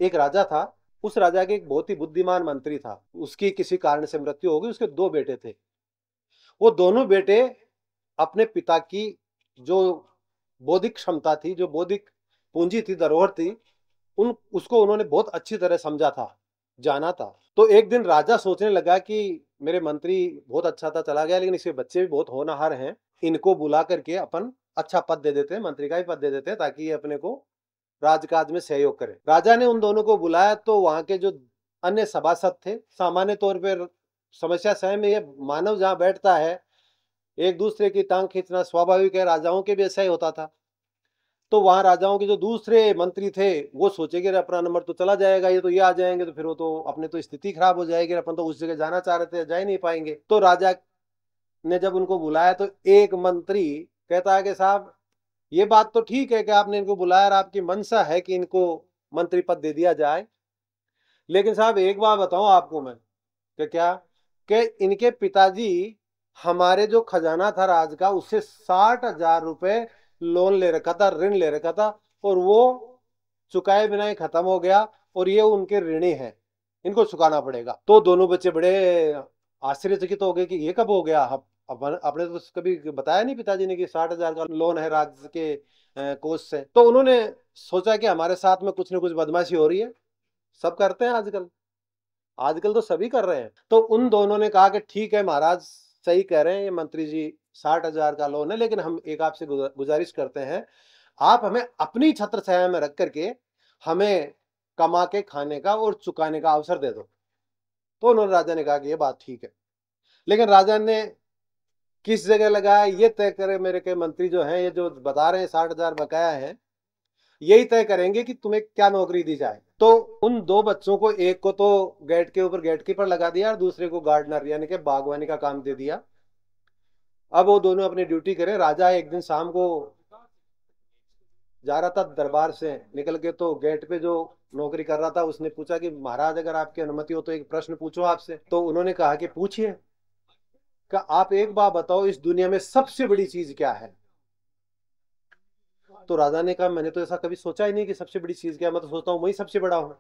एक राजा था, उस राजा के एक बहुत ही बुद्धिमान मंत्री था। उसकी किसी कारण से मृत्यु हो गई। उसके दो बेटे थे। वो दोनों बेटे अपने पिता की जो बौद्धिक क्षमता थी, जो बौद्धिक पूंजी थी, धरोहर थी, उन उसको उन्होंने बहुत अच्छी तरह समझा था, जाना था। तो एक दिन राजा सोचने लगा कि मेरे मंत्री बहुत अच्छा था, चला गया, लेकिन इसके बच्चे भी बहुत होनहार हैं, इनको बुला करके अपन अच्छा पद दे देते हैं, मंत्री का ही पद दे देते हैं, ताकि ये अपने को राजकाज में सहयोग करे। राजा ने उन दोनों को बुलाया तो वहां के जो अन्य सभासद थे, सामान्य तौर पर समस्या स्वयं में, ये मानव जहां बैठता है एक दूसरे की टांग खींचना स्वाभाविक है, राजाओं के भी ऐसा ही होता था। तो वहां राजाओं के जो दूसरे मंत्री थे वो सोचे कि अपना नंबर तो चला जाएगा, ये तो ये आ जाएंगे तो फिर वो तो अपने तो स्थिति खराब हो जाएगी, अपन तो उस जगह जाना चाह रहे थे, जा ही नहीं पाएंगे। तो राजा ने जब उनको बुलाया तो एक मंत्री कहता है कि साहब, ये बात तो ठीक है कि आपने इनको बुलाया और आपकी मंशा है कि इनको मंत्री पद दे दिया जाए, लेकिन साहब एक बात बताऊं आपको मैं, कि क्या, कि इनके पिताजी हमारे जो खजाना था राज का, उससे 60,000 रुपए लोन ले रखा था, ऋण ले रखा था, और वो चुकाए बिना ही खत्म हो गया, और ये उनके ऋणी हैं, इनको चुकाना पड़ेगा। तो दोनों बच्चे बड़े आश्चर्यचकित हो गए कि ये कब हो गया। अपने तो कभी बताया नहीं पिताजी ने कि 60,000 का लोन है राज्य के कोष से। तो उन्होंने सोचा कि हमारे साथ में कुछ न कुछ बदमाशी हो रही है, सब करते हैं आजकल, आजकल तो सभी कर रहे हैं। तो उन दोनों ने कहा कि ठीक है महाराज, सही कह रहे हैं ये मंत्री जी, 60,000 का लोन है, लेकिन हम एक आपसे गुजारिश करते हैं, आप हमें अपनी छत्र छाया में रख करके हमें कमा के खाने का और चुकाने का अवसर दे दो। तो उन्होंने, राजा ने कहा कि ये बात ठीक है, लेकिन राजा ने किस जगह लगाया ये तय करे। मेरे के मंत्री जो हैं, ये जो बता रहे हैं 60,000 बकाया है, यही तय करेंगे कि तुम्हें क्या नौकरी दी जाए। तो उन दो बच्चों को, एक को तो गेट के ऊपर गेट कीपर लगा दिया और दूसरे को गार्डनर यानी कि बागवानी का काम दे दिया। अब वो दोनों अपनी ड्यूटी करें। राजा एक दिन शाम को जा रहा था दरबार से निकल के, तो गेट पे जो नौकरी कर रहा था उसने पूछा कि महाराज, अगर आपकी अनुमति हो तो एक प्रश्न पूछो आपसे। तो उन्होंने कहा कि पूछिए। कि आप एक बात बताओ, इस दुनिया में सबसे बड़ी चीज क्या है? तो राजा ने कहा, मैंने तो ऐसा कभी सोचा ही नहीं कि सबसे बड़ी चीज क्या है, मैं तो सोचता हूँ वही सबसे बड़ा हूँ।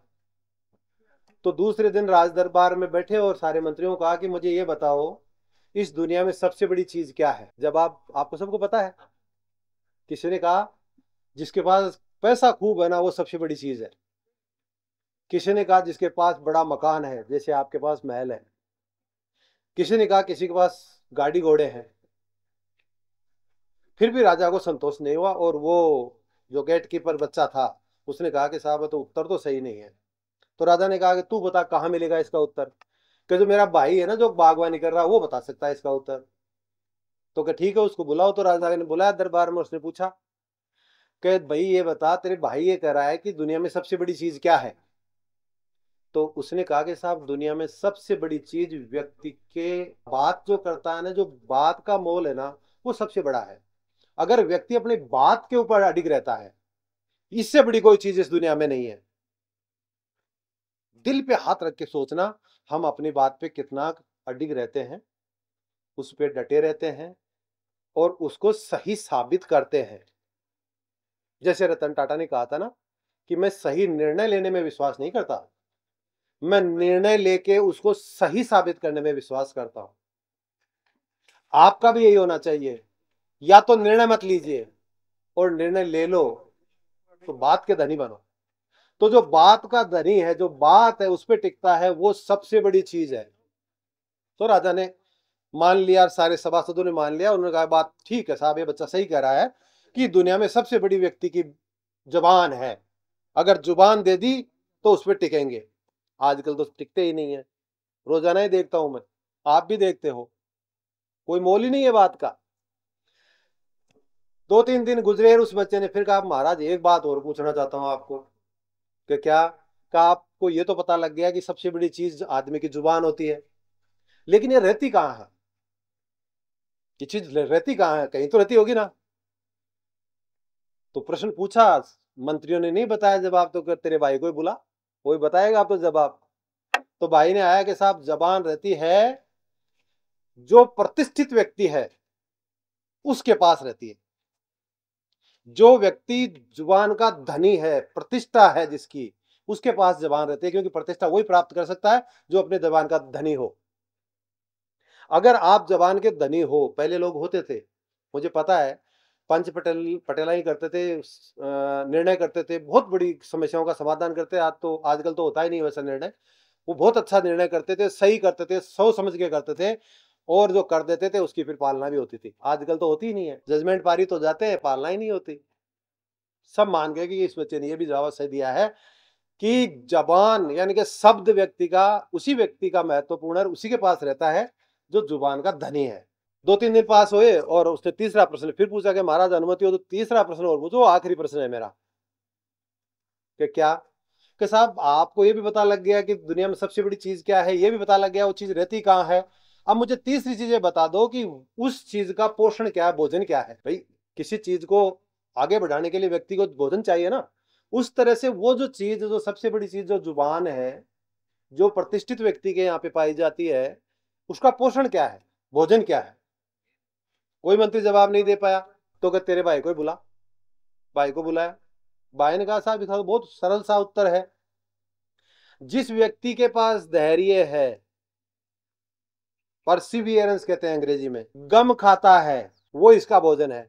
तो दूसरे दिन राज दरबार में बैठे और सारे मंत्रियों को कहा कि मुझे ये बताओ, इस दुनिया में सबसे बड़ी चीज क्या है? जब आपको सबको पता है। किसी ने कहा, जिसके पास पैसा खूब है ना, वो सबसे बड़ी चीज है। किसी ने कहा, जिसके पास बड़ा मकान है, जैसे आपके पास महल है। किसी ने कहा, किसी के पास गाड़ी घोड़े हैं। फिर भी राजा को संतोष नहीं हुआ, और वो जो गेट कीपर बच्चा था उसने कहा कि साहब, तो उत्तर तो सही नहीं है। तो राजा ने कहा कि तू बता कहाँ मिलेगा इसका उत्तर? कि जो मेरा भाई है ना, जो बागवानी कर रहा है, वो बता सकता है इसका उत्तर। तो क्या, ठीक है, उसको बुलाओ। तो राजा ने बुलाया दरबार में। उसने पूछा कि भाई ये बता, तेरे भाई ये कह रहा है कि दुनिया में सबसे बड़ी चीज क्या है? तो उसने कहा कि साहब, दुनिया में सबसे बड़ी चीज व्यक्ति के बात जो करता है ना, जो बात का मोल है ना, वो सबसे बड़ा है। अगर व्यक्ति अपनी बात के ऊपर अडिग रहता है, इससे बड़ी कोई चीज इस दुनिया में नहीं है। दिल पे हाथ रख के सोचना, हम अपनी बात पे कितना अडिग रहते हैं, उस पे डटे रहते हैं और उसको सही साबित करते हैं। जैसे रतन टाटा ने कहा था ना, कि मैं सही निर्णय लेने में विश्वास नहीं करता, मैं निर्णय लेके उसको सही साबित करने में विश्वास करता हूं। आपका भी यही होना चाहिए। या तो निर्णय मत लीजिए, और निर्णय ले लो तो बात के धनी बनो। तो जो बात का धनी है, जो बात है उस पर टिकता है, वो सबसे बड़ी चीज है। तो राजा ने मान लिया, सारे सभासदों ने मान लिया। उन्होंने कहा, बात ठीक है साहब, ये बच्चा सही कह रहा है कि दुनिया में सबसे बड़ी व्यक्ति की जुबान है। अगर जुबान दे दी तो उस पर टिकेंगे। आजकल तो टिकते ही नहीं है, रोजाना ही देखता हूं मैं, आप भी देखते हो, कोई मोल ही नहीं है बात का। 2-3 दिन गुजरे, उस बच्चे ने फिर कहा, महाराज एक बात और पूछना चाहता हूं आपको। कि क्या? कहा, आपको ये तो पता लग गया कि सबसे बड़ी चीज आदमी की जुबान होती है, लेकिन ये रहती कहाँ है? ये चीज रहती कहाँ है? कहीं तो रहती होगी ना। तो प्रश्न पूछा, मंत्रियों ने नहीं बताया जवाब, तो तेरे भाई को ही बुला, वही बताएगा आप तो जवाब। तो भाई ने आया कि साहब, जबान रहती है जो प्रतिष्ठित व्यक्ति है उसके पास रहती है। जो व्यक्ति जुबान का धनी है, प्रतिष्ठा है जिसकी, उसके पास जबान रहती है, क्योंकि प्रतिष्ठा वही प्राप्त कर सकता है जो अपने जबान का धनी हो। अगर आप जबान के धनी हो, पहले लोग होते थे, मुझे पता है, पंच पटेलाई करते थे, निर्णय करते थे, बहुत बड़ी समस्याओं का समाधान करते। आजकल तो होता ही नहीं वैसा निर्णय। वो बहुत अच्छा निर्णय करते थे, सही करते थे, सोच समझ के करते थे, और जो कर देते थे उसकी फिर पालना भी होती थी। आजकल तो होती ही नहीं है, जजमेंट पारित हो जाते हैं, पालना ही नहीं होती। सब मान गए कि इस बच्चे ने ये भी जवाब सही दिया है कि जबान यानी कि शब्द उसी व्यक्ति का महत्वपूर्ण है, उसी के पास रहता है जो जुबान का धनी है। 2-3 दिन पास हुए और उसने तीसरा प्रश्न फिर पूछा कि महाराज अनुमति हो तो तीसरा प्रश्न और पूछो, आखिरी प्रश्न है मेरा। कि क्या? कि साहब आपको ये भी पता लग गया कि दुनिया में सबसे बड़ी चीज क्या है, ये भी पता लग गया वो चीज रहती कहाँ है। अब मुझे तीसरी चीजें बता दो कि उस चीज का पोषण क्या है, भोजन क्या है। भाई किसी चीज को आगे बढ़ाने के लिए व्यक्ति को भोजन चाहिए ना। उस तरह से वो जो चीज, जो सबसे बड़ी चीज, जो जुबान है, जो प्रतिष्ठित व्यक्ति के यहाँ पे पाई जाती है, उसका पोषण क्या है, भोजन क्या है। कोई मंत्री जवाब नहीं दे पाया, तो क्या तेरे भाई को बुला। भाई को बुलाया, भाई ने कहा साहब इसका तो बहुत सरल सा उत्तर है, जिस व्यक्ति के पास धैर्य है, परसिवियरेंस कहते हैं अंग्रेजी में, गम खाता है, वो इसका भोजन है।